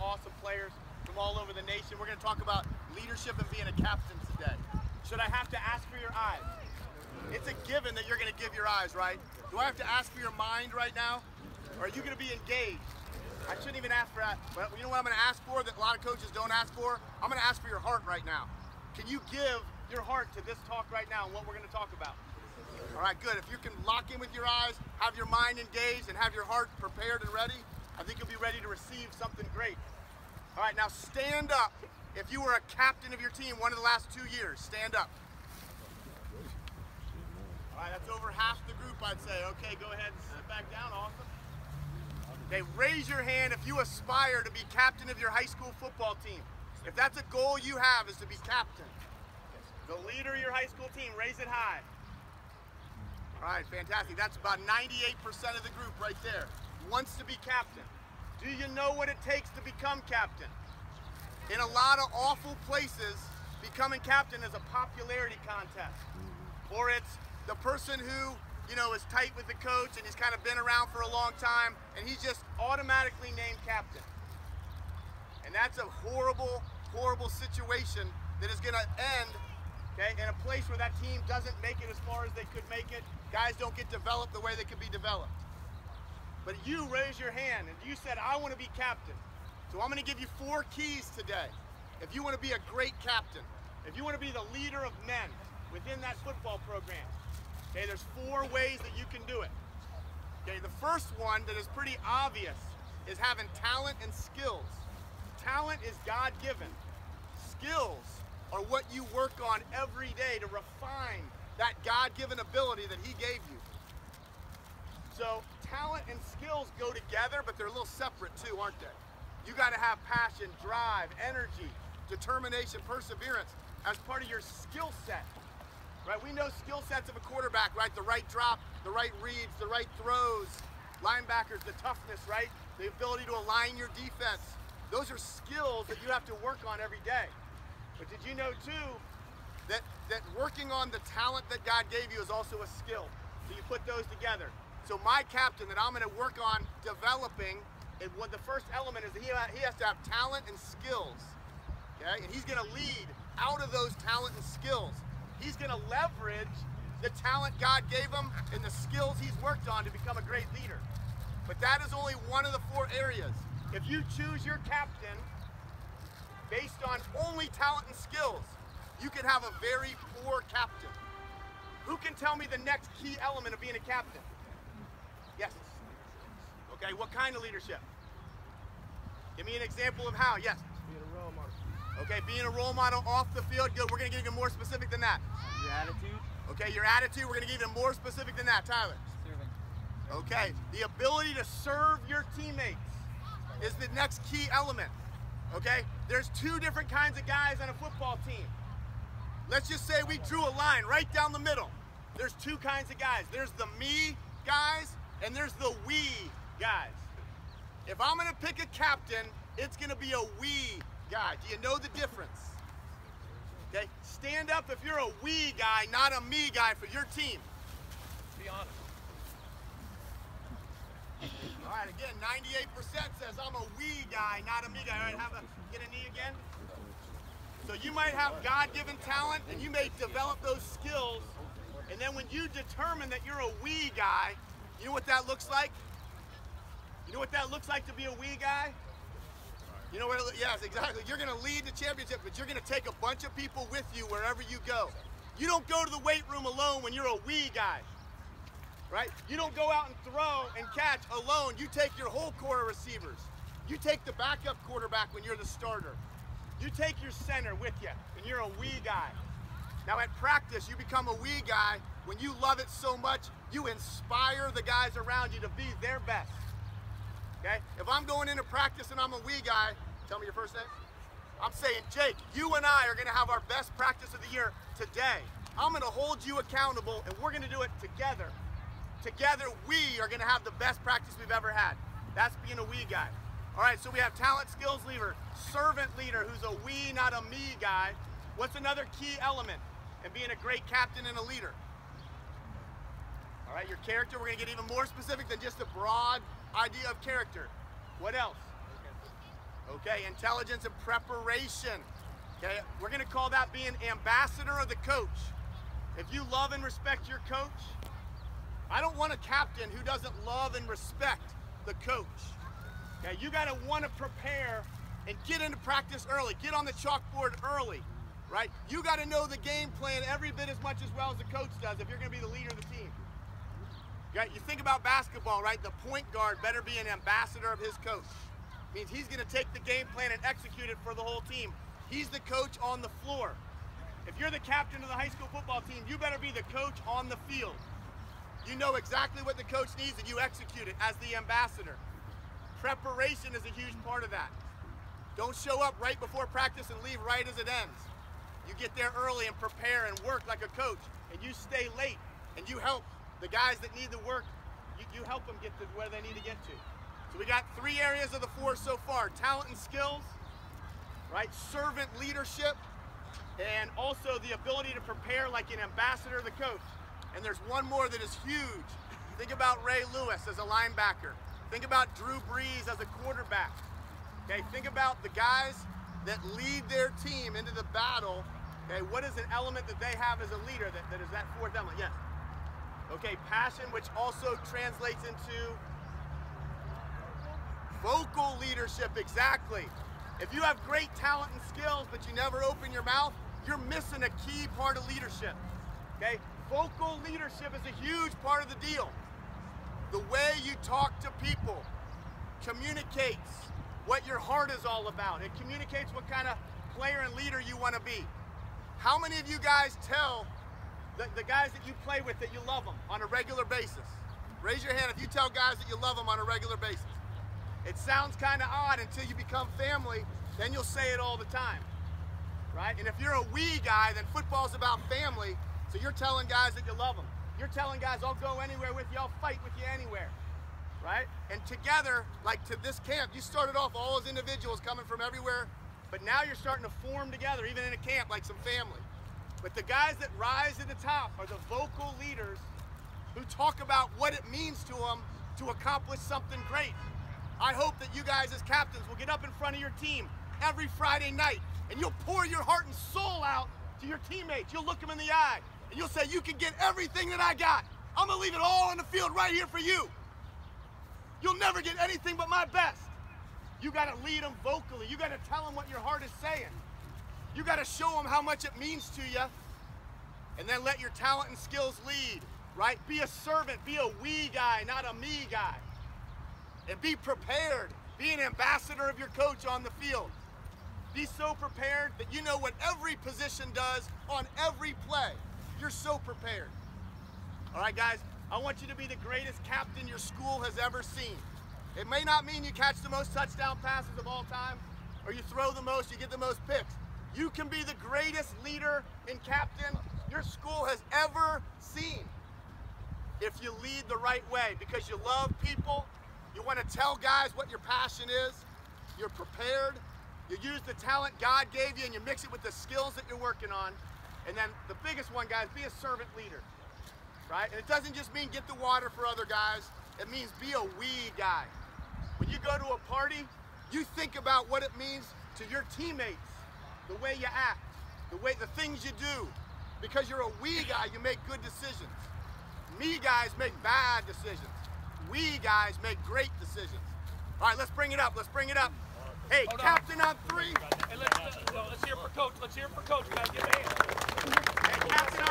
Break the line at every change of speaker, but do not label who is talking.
awesome players from all over the nation. We're going to talk about leadership and being a captain today. Should I have to ask for your eyes? It's a given that you're going to give your eyes, right? Do I have to ask for your mind right now? Or are you going to be engaged? I shouldn't even ask for that. But you know what I'm going to ask for that a lot of coaches don't ask for? I'm going to ask for your heart right now. Can you give your heart to this talk right now and what we're going to talk about? All right, good. If you can lock in with your eyes, have your mind engaged, and have your heart prepared and ready, I think you'll be ready to receive something great. All right, now stand up. If you were a captain of your team one of the last 2 years, stand up. All right, that's over half the group, I'd say. Okay, go ahead and sit back down. Awesome. Okay, raise your hand if you aspire to be captain of your high school football team. If that's a goal you have, is to be captain. The leader of your high school team, raise it high. All right, fantastic. That's about 98% of the group right there. Wants to be captain. Do you know what it takes to become captain? In a lot of awful places, becoming captain is a popularity contest. Or it's the person who, you know, is tight with the coach and he's kind of been around for a long time and he's just automatically named captain. And that's a horrible, horrible situation that is going to end, okay, in a place where that team doesn't make it as far as they could make it. Guys don't get developed the way they could be developed. But you raised your hand and you said, I want to be captain. So I'm going to give you 4 keys today. If you want to be a great captain, if you want to be the leader of men within that football program, okay, there's 4 ways that you can do it. Okay, the first one that is pretty obvious is having talent and skills. Talent is God-given. Skills are what you work on every day to refine that God-given ability that He gave you. So talent and skills go together, but they're a little separate too, aren't they? You got to have passion, drive, energy, determination, perseverance as part of your skill set. Right? We know skill sets of a quarterback, right? The right drop, the right reads, the right throws, linebackers, the toughness, right? The ability to align your defense. Those are skills that you have to work on every day. But did you know too that working on the talent that God gave you is also a skill? So you put those together. So my captain that I'm going to work on developing, and what the first element is that he has to have talent and skills. Okay? And he's going to lead out of those talent and skills. He's going to leverage the talent God gave him and the skills he's worked on to become a great leader. But that is only one of the 4 areas. If you choose your captain based on only talent and skills, you can have a very poor captain. Who can tell me the next key element of being a captain? Yes. Okay, what kind of leadership? Give me an example of how. Yes.
Being a role model.
Okay, being a role model off the field. Good. We're going to get even more specific than that.
Your attitude.
Okay, your attitude. We're going to get even more specific than that. Tyler.
Serving.
Okay, the ability to serve your teammates is the next key element. Okay, there's 2 different kinds of guys on a football team. Let's just say we drew a line right down the middle. There's 2 kinds of guys. There's the me guys and there's the we guys. If I'm going to pick a captain, it's going to be a we guy. Do you know the difference? Okay, stand up if you're a we guy, not a me guy for your team.
Be honest.
All right, again, 98% says I'm a we guy, not a me guy. All right, get a knee again. So you might have God-given talent and you may develop those skills, and then when you determine that you're a we guy, you know what that looks like? You know what that looks like to be a we guy? You know what yes, exactly. You're going to lead the championship, but you're going to take a bunch of people with you wherever you go. You don't go to the weight room alone when you're a we guy, right? You don't go out and throw and catch alone. You take your whole core of receivers. You take the backup quarterback when you're the starter. You take your center with you, and you're a we guy. Now at practice, you become a we guy when you love it so much, you inspire the guys around you to be their best. Okay? If I'm going into practice and I'm a we guy, tell me your first name. I'm saying, Jake, you and I are going to have our best practice of the year today. I'm going to hold you accountable, and we're going to do it together. Together, we are going to have the best practice we've ever had. That's being a we guy. All right, so we have talent, skills leader, servant leader, who's a we, not a me guy. What's another key element in being a great captain and a leader? All right, your character, we're going to get even more specific than just a broad idea of character. What else? Okay, intelligence and preparation. Okay, we're gonna call that being ambassador of the coach. If you love and respect your coach, I don't want a captain who doesn't love and respect the coach. Okay, you gotta wanna prepare and get into practice early. Get on the chalkboard early, right? You gotta know the game plan every bit as much as well as the coach does if you're gonna be the leader of the team. Right? You think about basketball, right? The point guard better be an ambassador of his coach. Means he's gonna take the game plan and execute it for the whole team. He's the coach on the floor. If you're the captain of the high school football team, you better be the coach on the field. You know exactly what the coach needs and you execute it as the ambassador. Preparation is a huge part of that. Don't show up right before practice and leave right as it ends. You get there early and prepare and work like a coach, and you stay late and you help the guys that need the work, you help them get to where they need to get to. So we got 3 areas of the 4 so far: talent and skills, right? Servant leadership, and also the ability to prepare like an ambassador of the coach. And there's one more that is huge. Think about Ray Lewis as a linebacker. Think about Drew Brees as a quarterback. Okay, think about the guys that lead their team into the battle. Okay, what is an element that they have as a leader that is that 4th element? Yes. Okay, passion, which also translates into vocal leadership, exactly. If you have great talent and skills, but you never open your mouth, you're missing a key part of leadership, okay? Vocal leadership is a huge part of the deal. The way you talk to people communicates what your heart is all about. It communicates what kind of player and leader you want to be. How many of you guys tell the guys that you play with that you love them on a regular basis? Raise your hand if you tell guys that you love them on a regular basis. It sounds kind of odd until you become family, then you'll say it all the time, right? And if you're a we guy, then football's about family, so you're telling guys that you love them. You're telling guys, I'll go anywhere with you, I'll fight with you anywhere, right? And together, like to this camp, you started off all as individuals coming from everywhere, but now you're starting to form together, even in a camp, like some family. But the guys that rise to the top are the vocal leaders who talk about what it means to them to accomplish something great. I hope that you guys as captains will get up in front of your team every Friday night and you'll pour your heart and soul out to your teammates. You'll look them in the eye and you'll say, you can get everything that I got. I'm gonna leave it all on the field right here for you. You'll never get anything but my best. You gotta lead them vocally. You gotta tell them what your heart is saying. You gotta show them how much it means to you, and then let your talent and skills lead, right? Be a servant, be a we guy, not a me guy. And be prepared. Be an ambassador of your coach on the field. Be so prepared that you know what every position does on every play. You're so prepared. All right, guys, I want you to be the greatest captain your school has ever seen. It may not mean you catch the most touchdown passes of all time, or you throw the most, you get the most picks. You can be the greatest leader and captain your school has ever seen if you lead the right way, because you love people. You want to tell guys what your passion is. You're prepared. You use the talent God gave you and you mix it with the skills that you're working on. And then the biggest one, guys, be a servant leader, right? And it doesn't just mean get the water for other guys. It means be a we guy. When you go to a party, you think about what it means to your teammates, the way you act, the things you do. Because you're a we guy, you make good decisions. Me guys make bad decisions. We guys make great decisions. All right, let's bring it up. Let's bring it up. Hey, captain on 3.
Hey, let's hear it for coach. Let's hear it for coach, guys. Give a hand.
Hey, captain